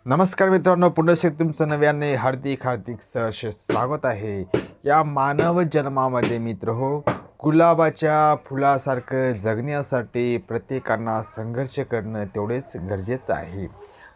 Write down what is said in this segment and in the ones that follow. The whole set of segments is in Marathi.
नमस्कार मित्रांनो, पुन्हा तुमचं नव्याने हार्दिक सहर्ष स्वागत आहे. या मानव जन्मामध्ये मित्र हो, गुलाबाच्या फुलासारखं जगण्यासाठी प्रत्येकांना संघर्ष करणं तेवढेच गरजेचं आहे.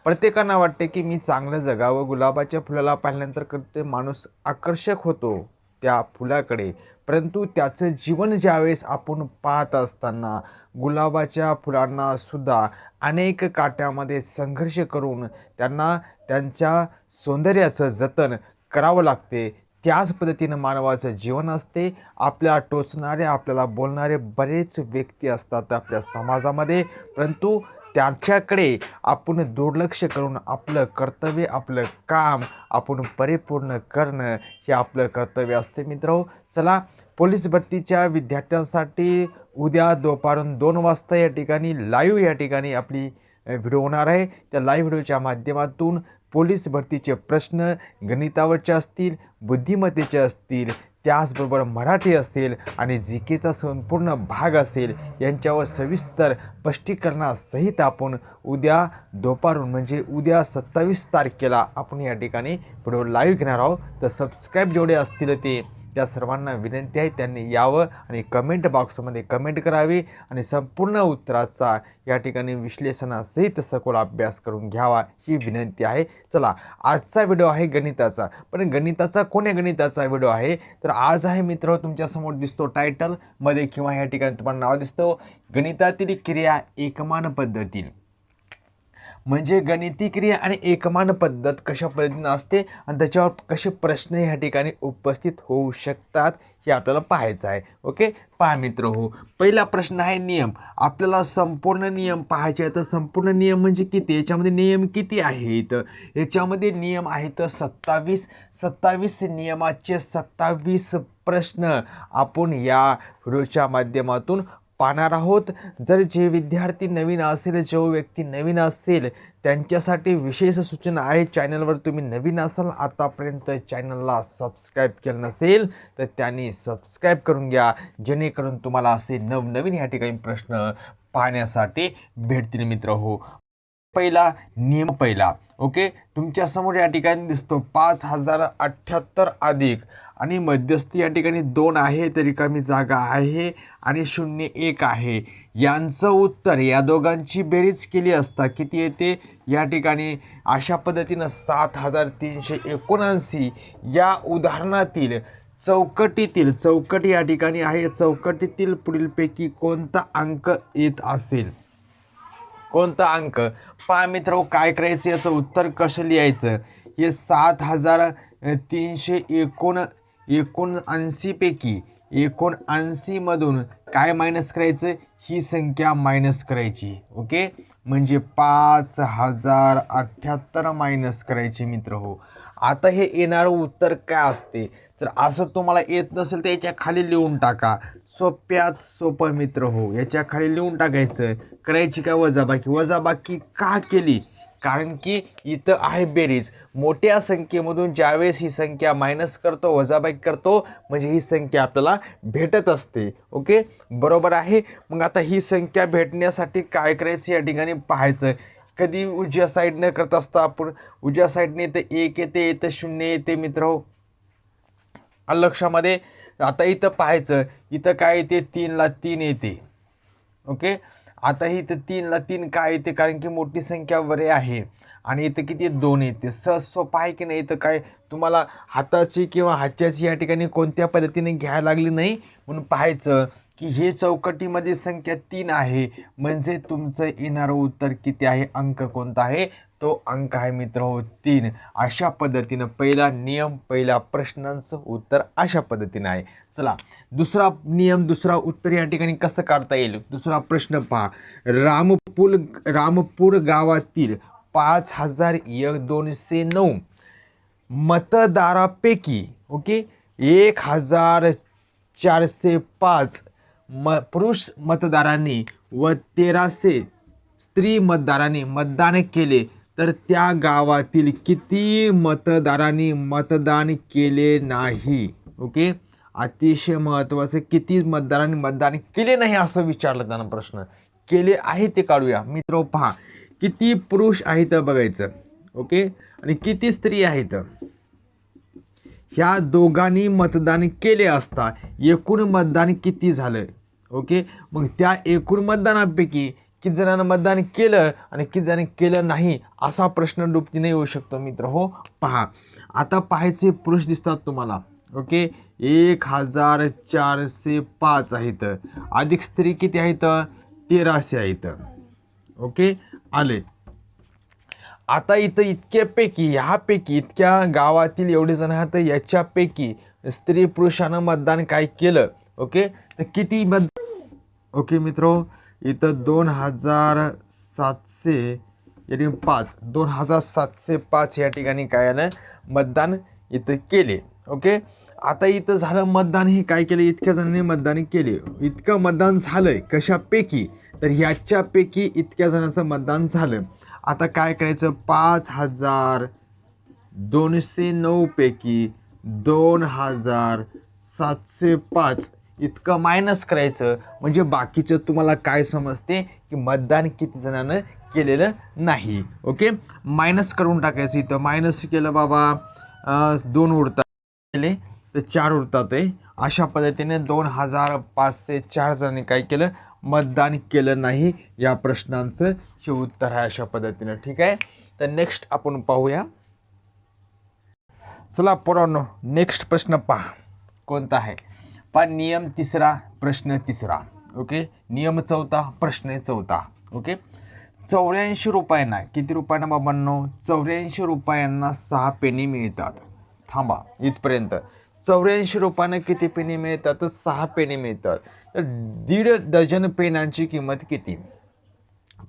प्रत्येकांना वाटते की मी चांगलं जगावं. गुलाबाच्या फुलाला पाहिल्यानंतर करते माणूस आकर्षक होतो त्या फुलाकडे, परंतु त्याचं जीवन ज्यावेळेस आपण पाहत असताना गुलाबाच्या फुलांना सुद्धा अनेक काट्यामध्ये संघर्ष करून त्यांना त्यांच्या सौंदर्याचं जतन करावं लागते. त्याच पद्धतीनं मानवाचं जीवन असते. आपल्याला टोचणारे, आपल्याला बोलणारे बरेच व्यक्ती असतात आपल्या समाजामध्ये, परंतु त्यांच्याकडे आपण दुर्लक्ष करून आपलं कर्तव्य, आपलं काम आपण परिपूर्ण करणं हे आपलं कर्तव्य असते. मित्रहो, चला, पोलीस भरतीच्या विद्यार्थ्यांसाठी उद्या दुपारून 2 वाजता या ठिकाणी लाईव्ह या ठिकाणी आपली व्हिडिओ होणार आहे. त्या लाईव्ह व्हिडिओच्या माध्यमातून पोलीस भरतीचे प्रश्न गणितावरचे असतील, बुद्धिमत्तेचे असतील, त्याचबरोबर मराठी असेल आणि जी केचा संपूर्ण भाग असेल, यांच्यावर सविस्तर स्पष्टीकरणासहित आपण उद्या दुपारून म्हणजे उद्या 27 तारखेला आपण या ठिकाणी व्हिडिओ लाईव्ह घेणार आहोत. तर सबस्क्राईब जेवढे असतील ते त्या सर्वांना विनंती आहे त्यांनी यावं आणि कमेंट बॉक्समध्ये कमेंट करावी आणि संपूर्ण उत्तराचा या ठिकाणी विश्लेषणासहित सखोल अभ्यास करून घ्यावा ही विनंती आहे. चला, आजचा व्हिडिओ आहे गणिताचा. पण गणिताचा कोण्या गणिताचा व्हिडिओ आहे तर आज आहे मित्र, तुमच्यासमोर दिसतो टायटलमध्ये किंवा या ठिकाणी तुम्हाला नाव दिसतो गणितातील क्रिया एकमान पद्धती. म्हणजे गणिती क्रिया आणि एकमान पद्धत कशा पद्धतीनं असते आणि त्याच्यावर कसे प्रश्न ह्या ठिकाणी उपस्थित होऊ शकतात हे आपल्याला पाहायचं आहे. ओके, पहा मित्र हो, पहिला प्रश्न आहे नियम. आपल्याला संपूर्ण नियम पाहायचे आहे. तर संपूर्ण नियम म्हणजे किती, याच्यामध्ये नियम किती आहेत? याच्यामध्ये नियम आहेत 27 नियमाचे 27 प्रश्न आपण या व्हिडिओच्या माध्यमातून पाहणार आहोत. जर जे विद्यार्थी नवीन असेल, जो व्यक्ती नवीन असेल, त्यांच्यासाठी विशेष सूचना आहे. चॅनलवर तुम्ही नवीन असाल, आतापर्यंत चॅनलला सबस्क्राईब केलं नसेल तर त्यांनी सबस्क्राईब करून घ्या, जेणेकरून तुम्हाला असे नवनवीन या ठिकाणी प्रश्न पाहण्यासाठी भेटतील मित्र हो. पहिला नियम पहिला. ओके, तुमच्यासमोर या ठिकाणी दिसतो 5078 अधिक आणि मध्यस्थी या ठिकाणी 2 आहे, तर रिकामी जागा आहे आणि 01 आहे. यांचं उत्तर या दोघांची बेरीज केली असता किती येते या ठिकाणी? अशा पद्धतीनं 7379 या उदाहरणातील चौकट या ठिकाणी आहे. चौकटीतील पुढीलपैकी कोणता अंक येत असेल? कोणता अंक? पहा मित्र, काय करायचं, याचं उत्तर कसं लिहायचं? हे 7379 पैकी 79 मधून काय मायनस करायचं? ही संख्या मायनस करायची. ओके, म्हणजे 5078 मायनस करायची मित्र हो. आता हे येणारं उत्तर काय असते? जर असं तुम्हाला येत नसेल तर याच्या खाली लिहून टाका. सोप्यात सोपं मित्र हो, याच्या खाली लिहून टाकायचं. करायची काय वजाबाकी का केली? कारण की इथं आहे बेरीज. मोठ्या संख्येमधून ज्यावेळेस ही संख्या मायनस करतो, वजाबाकी करतो, म्हणजे ही संख्या आपल्याला भेटत असते. ओके, बरोबर आहे. मग आता ही संख्या भेटण्यासाठी काय करायचं या ठिकाणी पाहायचं. कधी उजव्या साईडनं करत असतो आपण. उजव्या साईडने येतं 1 येते 0 येते मित्र हो, लक्षामध्ये. आता इथं पाहायचं, इथं काय येते? 3ला 3 येते. ओके, आता इथं 3ला 3 काय येते? कारण की मोठी संख्या वरे आहे आणि इथं किती? 2 येते. सहज सोपं आहे की नाही? इथं काय तुम्हाला हाताची किंवा हातच्याची या ठिकाणी कोणत्या पद्धतीने घ्यायला लागली नाही. म्हणून पाहायचं की हे चौकटीमध्ये संख्या 3 आहे, म्हणजे तुमचं येणारं उत्तर किती आहे? अंक कोणता आहे? तो अंक आहे मित्र हो 3. अशा पद्धतीनं पहिला नियम, पहिल्या प्रश्नांचं उत्तर अशा पद्धतीनं आहे. चला, दुसरा नियम, दुसरा उत्तर या ठिकाणी कसं काढता येईल? दुसरा प्रश्न पहा. रामपूर गावातील 5209 मतदारापैकी ओके 1405 पुरुष मतदारांनी व 1300 स्त्री मतदारांनी मतदान केले, तर त्या गावातील किती मतदारांनी मतदान केले नाही? ओके, अतिशय महत्त्वाचं, किती मतदारांनी मतदान केले नाही असं विचारलं त्यांना प्रश्न. केले आहे ते काढूया मित्र. पहा, किती पुरुष आहेत बघायचं. ओके, आणि किती स्त्री आहेत ह्या दोघांनी मतदान केले असता एकूण मतदान किती झालं. ओके, मग त्या एकूण मतदानापैकी किती जणांना मतदान केलं आणि किती जणांनी केलं नाही असा प्रश्न डुबतीने येऊ शकतो मित्र हो. पहा आता पाहायचे पुरुष दिसतात तुम्हाला. ओके, 1405 आहेत, अधिक स्त्री किती आहेत 1300 आहेत. ओके आले. आता इथं ह्यापैकी इतक्या गावातील एवढे जण आहेत, याच्यापैकी स्त्री पुरुषानं मतदान काय केलं. ओके, तर किती ओके मित्रो, इथं 2705 या ठिकाणी काय आलं मतदान इथं केले. ओके, आता इथं झालं मतदान, हे काय केले इतक्या जणांनी मतदान केले. इतकं मतदान झालंय कशापैकी, तर ह्याच्यापैकी इतक्या जणांचं मतदान झालं. आता काय करायचं, 5209 पैकी 2705 इतकं मायनस करायचं. म्हणजे बाकीचं तुम्हाला काय समजते की मतदान किती जणांना केलेलं नाही. ओके, मायनस करून टाकायचं. इथं मायनस केलं बाबा, 2 उरतात केले तर 4 उरतात आहे. अशा पद्धतीने 2504 जणांनी काय केलं मतदान केलं नाही. या प्रश्नांचं हे उत्तर आहे अशा पद्धतीने. ठीक आहे, तर नेक्स्ट आपण पाहूया. चला पोरांनो, नेक्स्ट प्रश्न पहा कोणता आहे. पण नियम तिसरा, प्रश्न तिसरा. ओके, नियम चौथा, प्रश्न चौथा. ओके, 84 रुपयांना, किती रुपयांना बाबांनो, 84 रुपयांना 6 पेनी मिळतात. थांबा इथपर्यंत. 84 रुपयांना किती पेनी मिळतात, तर 6 पेनी मिळतात. तर 1.5 डझन पेनांची किंमत किती.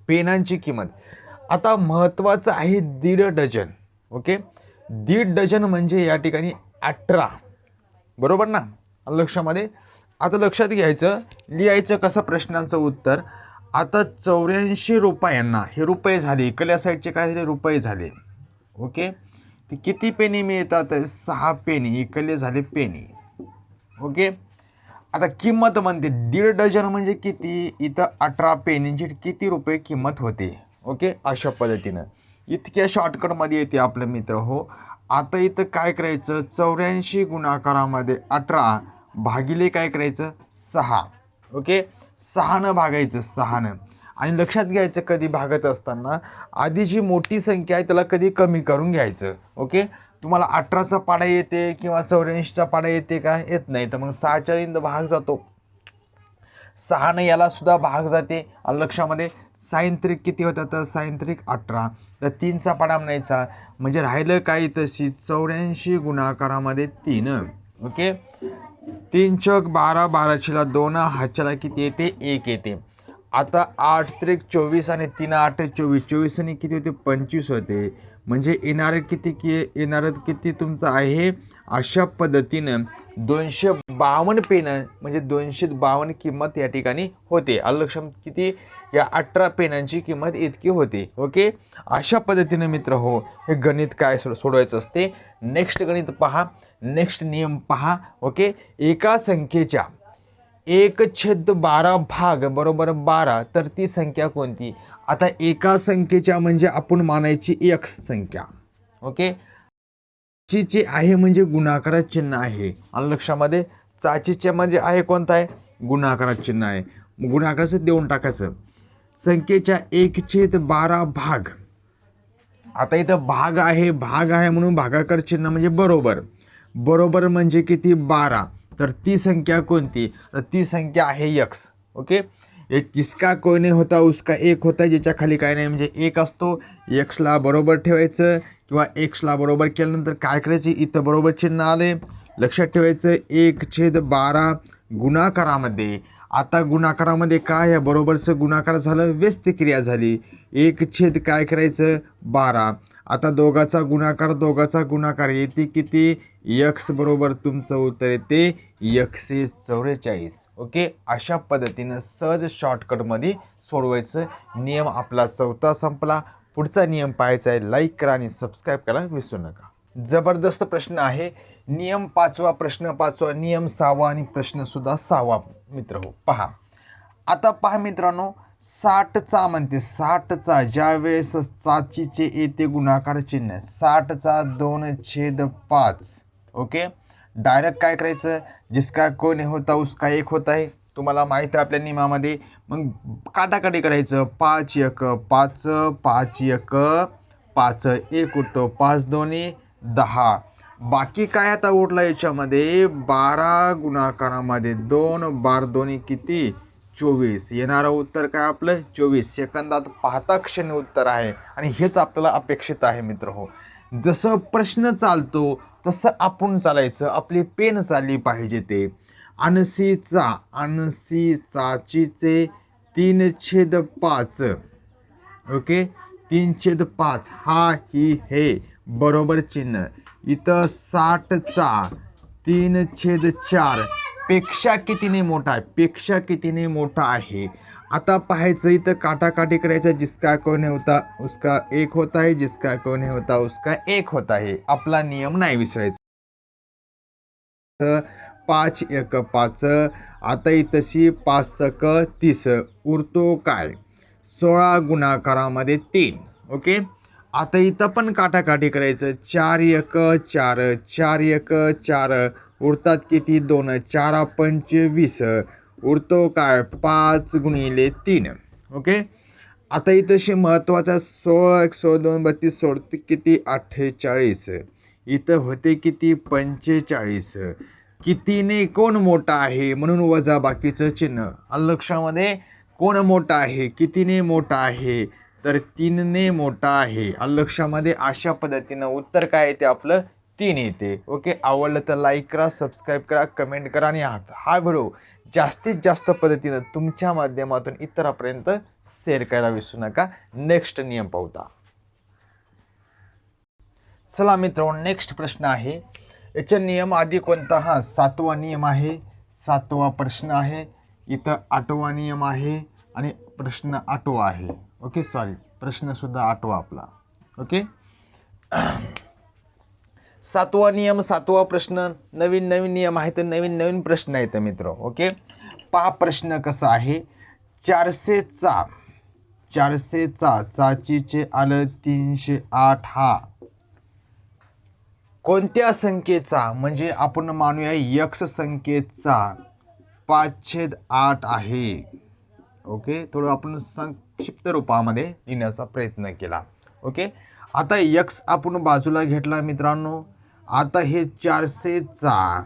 पेनांची किंमत आता महत्त्वाचं आहे 1.5 डझन. ओके, 1.5 डझन म्हणजे या ठिकाणी 18, बरोबर ना लक्षामध्ये. आता लक्षात घ्यायचं, लिहायचं कसं प्रश्नांचं उत्तर. आता 84 रुपयांना, हे रुपये झाले, इकडल्या साईडचे काय झाले रुपये झाले. ओके, ते किती पेनी मिळतात, 6 पेनी, इकडले झाले पेनी. ओके, आता किंमत म्हणते 1.5 डझन म्हणजे किती, इथं 18 पेनींची किती रुपये किंमत होते. ओके, अशा पद्धतीनं इतक्या शॉर्टकटमध्ये येते आपलं मित्र हो. आता इथं काय करायचं, 84 गुणाकारामध्ये 18 भागिले काय करायचं 6. ओके, 6नं भागायचं, 6नं. आणि लक्षात घ्यायचं कधी भागत असताना आधी जी मोठी संख्या आहे त्याला कधी कमी करून घ्यायचं. ओके, तुम्हाला 18चा पाडा येते किंवा 84चा पाडा येते का, येत नाही, तर मग 6च्या इंद भाग जातो, 6नं याला सुद्धा भाग जाते. लक्षामध्ये सायंत्रिक किती होतं, तर सायंत्रिक 18, तर 3चा पाडा म्हणायचा. म्हणजे राहिलं काय तशी 84 गुणाकारामध्ये 3. ओके, 3 चौक 12, 12 2, हातच्याला किती येते 1 येते. आता 8 त्रिक 24 आणि 3 8 24, 24 आणि किती होते 25 होते. म्हणजे येणारं किती तुमचं आहे. अशा पद्धतीनं 252 पेनं म्हणजे 252 किंमत या ठिकाणी होते. लक्षात किती, या 18 पेनांची किंमत इतकी होते. ओके, अशा पद्धतीनं मित्र हो हे गणित काय सोडवायचं असते. नेक्स्ट गणित पहा, नेक्स्ट नियम पहा. ओके, एका संख्येच्या 1/12 भाग बरोबर 12, तर ती संख्या कोणती. आता एका संख्येच्या म्हणजे आपण मानायची x संख्या. ओके, ची आहे म्हणजे गुणाकारात चिन्ह आहे. आणि लक्षामध्ये चाचीच्या म्हणजे आहे कोणता आहे, गुणाकारात चिन्ह आहे. गुणाकाराचं देऊन टाकायचं. संख्येच्या 1/12 भाग. आता इथं भाग आहे म्हणून भागाकार चिन्ह म्हणजे बरोबर. बरोबर म्हणजे किती 12, तर ती संख्या कोणती, तर ती संख्या आहे x. ओके, जिसका कोई नहीं होता उसका एक होता है, ज्याच्या खाली काय नाही म्हणजे 1 असतो. एक्सला बरोबर ठेवायचं किंवा एक्सला बरोबर केल्यानंतर काय करायची, इथं बरोबर चिन्ह आले, लक्षात ठेवायचं. 1/12 गुणाकारामध्ये. आता गुणाकारामध्ये काय आहे, बरोबरचं गुणाकार झालं, व्यस्त क्रिया झाली. 1 काय करायचं 12. आता दोघाचा गुणाकार येते किती, x बरोबर तुमचं उत्तर येते 144. ओके, अशा पद्धतीनं सहज शॉर्टकटमध्ये सोडवायचं. नियम आपला चौथा संपला. पुढचा नियम पाहायचा आहे, लाईक करा आणि सबस्क्राईब करायला विसरू नका. जबरदस्त प्रश्न आहे. नियम 5वा, प्रश्न 5वा, नियम 6वा आणि प्रश्न सुद्धा 6वा मित्र हो. पहा आता पहा मित्रांनो, 60चा म्हणते 60चा ज्यावेळेस चाचीचे येते गुणाकार चिन्ह 60चा 2/5. ओके, डायरेक्ट काय करायचं, जिसका कोण होता उसका एक होता है, तुम्हाला माहीत आहे आपल्या नियमामध्ये. मग काटाकाटी करायचं, 5 1 5, 5 1 5, 1 उरतो, 5 2 10. बाकी काय आता उरलं याच्यामध्ये, 12 गुणाकारामध्ये 2 12 2 किती 24. येणारं उत्तर काय आपलं 24. सेकंदात पाहता क्षणी उत्तर आहे आणि हेच आपल्याला अपेक्षित आहे मित्र हो. जसं प्रश्न चालतो तसं आपण चालायचं, आपली पेन चालली पाहिजे. ते 80 चाचीचे 3/5. ओके, 3/5 हा ही हे बरोबर चिन्ह. इथं 60चा 3/4 पेक्षा कितीने मोठा आहे, पेक्षा कितीने मोठा आहे. आता पाहायचं, इथं काटाकाटी करायचं, जिसका कोण होता उसका एक होता है, जिसका कोण होता उसका एक होता है. आपला नियम नाही विसरायचा. 5 1 5. आता इथंशी 5 1 30 उरतो काय 16 गुणाकारामध्ये 3. ओके, आता इथं पण काटाकाटी करायचं, 4 1 4 4 1 4 उरतात किती 2, 4 5 20 उरतो काय 5 गुणिले 3. ओके, आता इथंशी महत्त्वाचा 16 1 16 2 32 सोडते किती 48. इथं होते किती 45. कितीने कोण मोठा आहे म्हणून वजा बाकीचं चिन्ह. लक्षामध्ये कोण मोठा आहे, कितीने मोठा आहे, तर 3ने मोठा आहे. लक्षामध्ये अशा पद्धतीनं उत्तर काय येते आपलं 3 येते. ओके, आवडलं तर लाईक करा, सबस्क्राईब करा, कमेंट करा आणि हा व्हिडिओ जास्तीत जास्त पद्धतीनं तुमच्या माध्यमातून इतरांपर्यंत शेअर करायला विसरू नका. नेक्स्ट नियम पाहूया. चला मित्रांनो, नेक्स्ट प्रश्न आहे. याचा नियम आधी कोणता, हा 7वा नियम आहे, 7वा प्रश्न आहे. इथं 8वा नियम आहे आणि प्रश्न 8वा आहे. ओके, सॉरी, प्रश्न सुद्धा 8वा आपला. ओके, 7वा नियम 7वा प्रश्न. नवीन नवीन नियम आहेत, नवीन नवीन प्रश्न आहेत मित्र. ओके, पहा प्रश्न कसा आहे. 400चा चाचीचे आलं 308 हा कोणत्या संख्येचा, म्हणजे आपण मानूया यक्ष संख्येचा 5/8 आहे. ओके, थोडं आपण संक्षिप्त रूपामध्ये लिहिण्याचा प्रयत्न केला. ओके, आता यक्स आपण बाजूला घेतला मित्रांनो. आता हे 400चा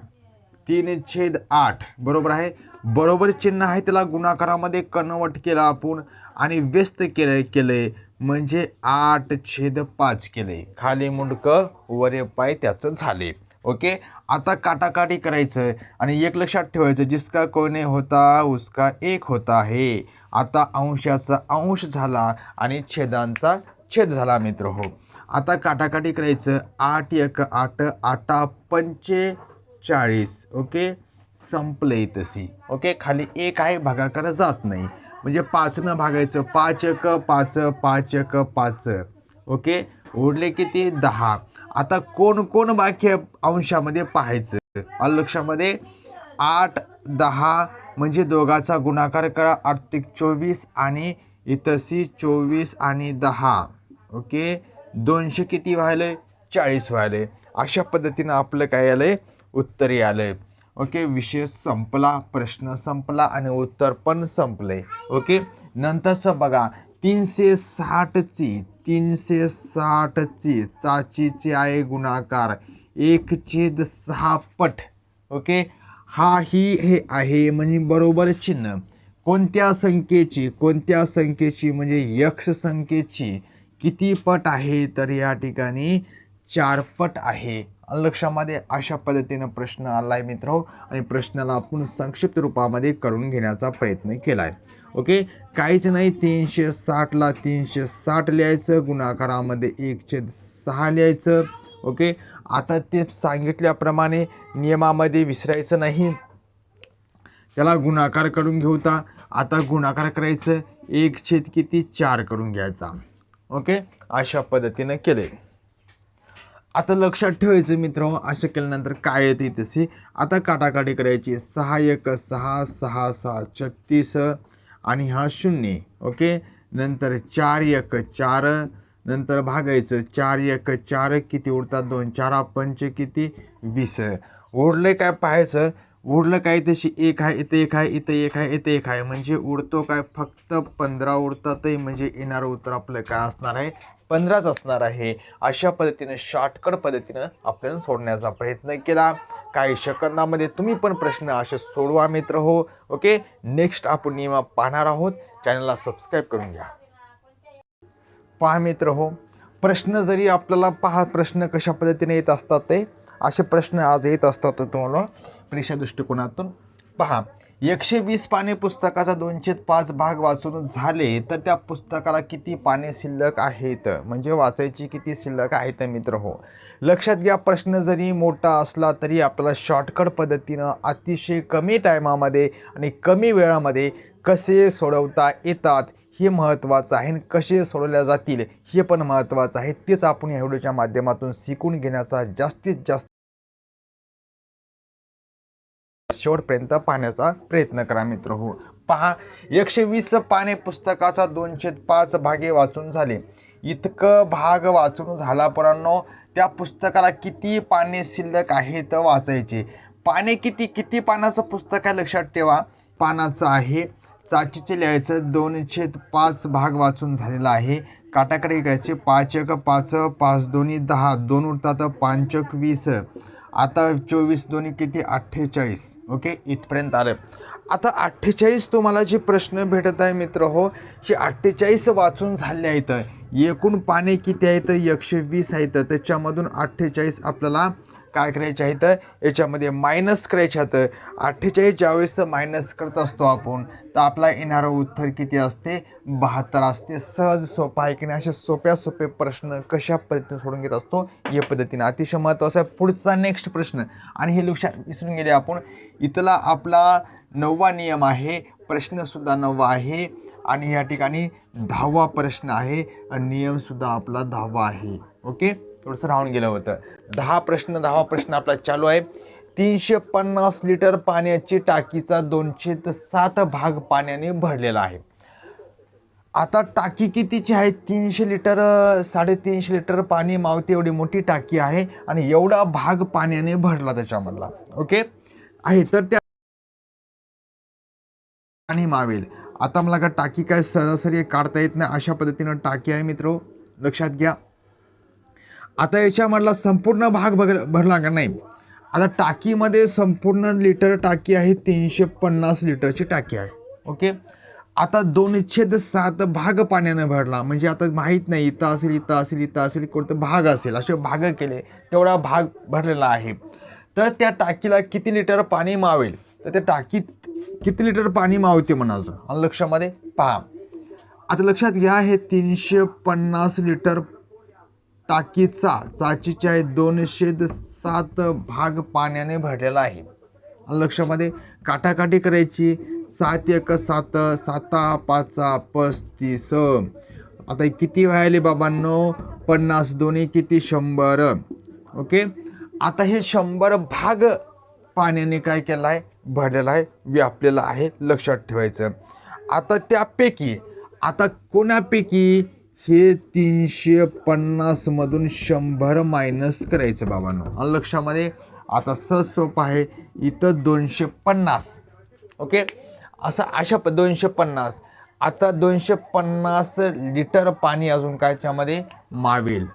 3/8 बरोबर आहे, बरोबर चिन्ह आहे, त्याला गुणाकारामध्ये कन्वर्ट केला आपण आणि व्यस्त केलंय म्हणजे 8/5 केले. खाली मुंडकं वरे पाय त्याचं झाले. ओके, आता काटाकाटी करायचं आणि एक लक्षात ठेवायचं, जिसका कोण होता उसका एक होता है. आता अंशाचा अंश झाला आणि छेदांचा छेद झाला मित्र हो. आता काटाकाटी करायचं, 8 1 8 8 45. ओके, संपले तशी. ओके, खाली एक आहे, भागाकार जात नाही, म्हणजे 5 भागायचं, 5 1 5 5 1 5. ओके, उरले किती 10. आता कोण कोण बाकी अंशामध्ये पाहायचं. लक्षामध्ये 8 10 म्हणजे दोघाचा गुणाकार करा, 8 24 आणि इथंशी 24 आणि 10. ओके, 200 किती व्हायलंय 40 व्हायलंय. अशा पद्धतीनं आपलं काय आलंय उत्तर आलंय. ओके, विषय संपला, प्रश्न संपला आणि उत्तर पण संपले. ओके, नंतरचं बघा 360ची चाचीचे आहे गुणाकार 1/6 पट. ओके, हा ही हे आहे म्हणजे बरोबर चिन्ह. कोणत्या संख्येची म्हणजे यक्ष संख्येची किती पट आहे, तर या ठिकाणी 4 पट आहे. लक्षामध्ये अशा पद्धतीनं प्रश्न आलाय मित्र आणि प्रश्नाला आपण संक्षिप्त रूपामध्ये करून घेण्याचा प्रयत्न केलाय. ओके, काहीच नाही, 360ला 360 लिहायचं, गुणाकारामध्ये 1/6 लिहायचं. ओके, आता ते सांगितल्याप्रमाणे नियमामध्ये विसरायचं नाही, त्याला गुणाकार करून घेऊता. आता गुणाकार करायचं, 1/4 करून घ्यायचा. ओके, अशा पद्धतीनं केले. आता लक्षात ठेवायचं मित्रांनो, असं केल्यानंतर काय येते तशी. आता काटाकाटी करायची, 6 1 6 6 6 36 आणि हा 0. ओके, नंतर 4 1 4, नंतर भागायचं 4 1 4 किती उरतात 2, 4 पंच किती 20. उरले काय पाहायचं, उरलं काय तशी 1 आहे, इथे 1 आहे, इथे 1 आहे, इथे 1 आहे, म्हणजे उरतो काय फक्त 15 उरतातही, म्हणजे येणारं उत्तर आपलं काय असणार आहे 15च असणार आहे. अशा पद्धतीनं शॉर्टकट पद्धतीनं आपल्याला सोडण्याचा प्रयत्न केला. काही सेकंदामध्ये तुम्ही पण प्रश्न असे सोडवा मित्र हो. ओके, नेक्स्ट आपण नियम पाहणार आहोत. चॅनलला सबस्क्राईब करून घ्या. पहा मित्र हो, प्रश्न जरी आपल्याला प्रश्न कशा पद्धतीने येत असतात, ते असे प्रश्न आज येत असतात तुम्हाला परीक्षा दृष्टिकोनातून. पहा, 120 पाने पुस्तकाचा 2/5 भाग वाचून झाले तर त्या पुस्तकाला किती पाने शिल्लक आहेत, म्हणजे वाचायची किती शिल्लक आहेत मित्र हो. लक्षात घ्या, प्रश्न जरी मोठा असला तरी आपल्याला शॉर्टकट पद्धतीनं अतिशय कमी टायमामध्ये आणि कमी वेळामध्ये कसे सोडवता येतात हे महत्त्वाचं आहे, कसे सोडवल्या जातील हे पण महत्त्वाचं आहे. तेच आपण या व्हिडिओच्या माध्यमातून शिकून घेण्याचा जास्तीत जास्त शेवटपर्यंत पाहण्याचा प्रयत्न करा मित्र हो. पहा, 120 पाने पुस्तकाचा 2/5 भागे वाचून झाले. इतकं भाग वाचून झाला पोरांनो, त्या पुस्तकाला किती पाने शिल्लक आहेत वाचायचे. पाने किती पानाचं पुस्तक आहे लक्षात ठेवा, पानाचं आहे. चाचीचे लिहायचं 2/5 भाग वाचून झालेला आहे. काटाकडे घ्यायचे 5 1 5 5 2 10, 2 उरतात 5 1 20. आता 24 2 किती 48. ओके, इथपर्यंत आलं. आता 48 तुम्हाला जे प्रश्न भेटत आहे मित्र हो, हे 48 वाचून झाले आहेत. एकूण पाने किती आहेत 120 आहेत. त्याच्यामधून 48 आपल्याला काय करायचे आहेत, याच्यामध्ये मायनस करायचे आहेत. 48 ज्यावेळेस मायनस करत असतो आपण तर आपला येणारं उत्तर किती असते 72 असते. सहज सोपा आहे की नाही. असे सोपे प्रश्न कशा पद्धतीने सोडून घेत असतो या पद्धतीने, अतिशय महत्त्वाचा आहे. पुढचा नेक्स्ट प्रश्न, आणि हे लक्षात विसरून गेले आपण, इथला आपला 9वा नियम आहे. प्रश्नसुद्धा 9वा आहे आणि या ठिकाणी 10वा प्रश्न आहे आणि नियमसुद्धा आपला 10वा आहे. ओके, थोडंसं राहून गेलं होतं. 10 प्रश्न आपला चालू आहे. 350 लिटर पाण्याची टाकीचा 2/7 भाग पाण्याने भरलेला आहे. आता टाकी कितीची आहे, 300 लिटर 350 लिटर पाणी मावते एवढी मोठी टाकी आहे आणि एवढा भाग पाण्याने भरला त्याच्यामधला. ओके आहे, तर त्या पाणी मावेल. आता मला का टाकी काय सरासरी काढता येत नाही, अशा पद्धतीनं टाकी आहे मित्र, लक्षात घ्या. आता याच्यामधला संपूर्ण भाग भरला का नाही. आता टाकीमध्ये संपूर्ण लिटर टाकी आहे, 350 लिटरची टाकी आहे. ओके, आता 2/7 भाग पाण्याने भरला, म्हणजे आता माहीत नाही इथं असेल कोणतं भाग असेल, असे भाग केले तेवढा भाग भरलेला आहे. तर त्या टाकीला किती लिटर पाणी मावेल, तर त्या टाकीत किती लिटर पाणी मावते म्हणा अजून, आणि लक्षामध्ये पहा. आता लक्षात घ्या, हे 350 लिटर टाकीचा चाचीच्या 2/7 भाग पाण्याने भरलेला आहे. लक्षामध्ये काटाकाटी करायची, 7 1 7 7 5 35. आता किती व्हायले बाबांनो 50, 2 किती 100. ओके, आता हे 100 भाग पाण्याने काय केलं आहे भरलेला आहे, व्यापलेला आहे, लक्षात ठेवायचं. आता त्यापैकी आता कोणापैकी हे 350 मधून 100 मायनस करायचं बाबांनो, आणि लक्षामध्ये आता सहज सोपं आहे. इथं 250. ओके, अशा 250. आता 250 लिटर पाणी अजून काय त्यामध्ये मावेल,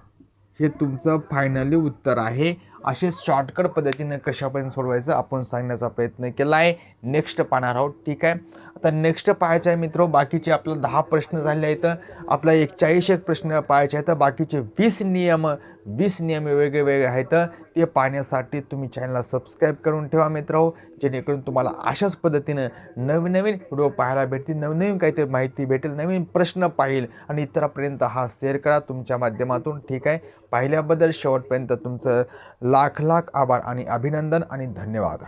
हे तुमचं फायनली उत्तर आहे. असे शॉर्टकट पद्धतीने कशापर्यंत सोडवायचं आपण सांगण्याचा प्रयत्न केला आहे. नेक्स्ट पाहणार आहोत, ठीक आहे. आता नेक्स्ट पाहायचं आहे मित्र, बाकीचे आपलं 10 प्रश्न झाले आहेत. आपला 41 प्रश्न पाहायचे आहेत. बाकीचे 20 नियम वेगळे आहेत. ते पाहण्यासाठी तुम्ही चॅनलला सबस्क्राईब करून ठेवा मित्र हो, जेणेकरून तुम्हाला अशाच पद्धतीनं नवीन व्हिडिओ पाहायला भेटतील, नवीन काहीतरी माहिती भेटेल, नवीन प्रश्न पाहिल आणि इतरांपर्यंत हा शेअर करा तुमच्या माध्यमातून, ठीक आहे. पाहिल्याबद्दल शेवटपर्यंत तुमचं लाख आभार आणि अभिनंदन आणि धन्यवाद.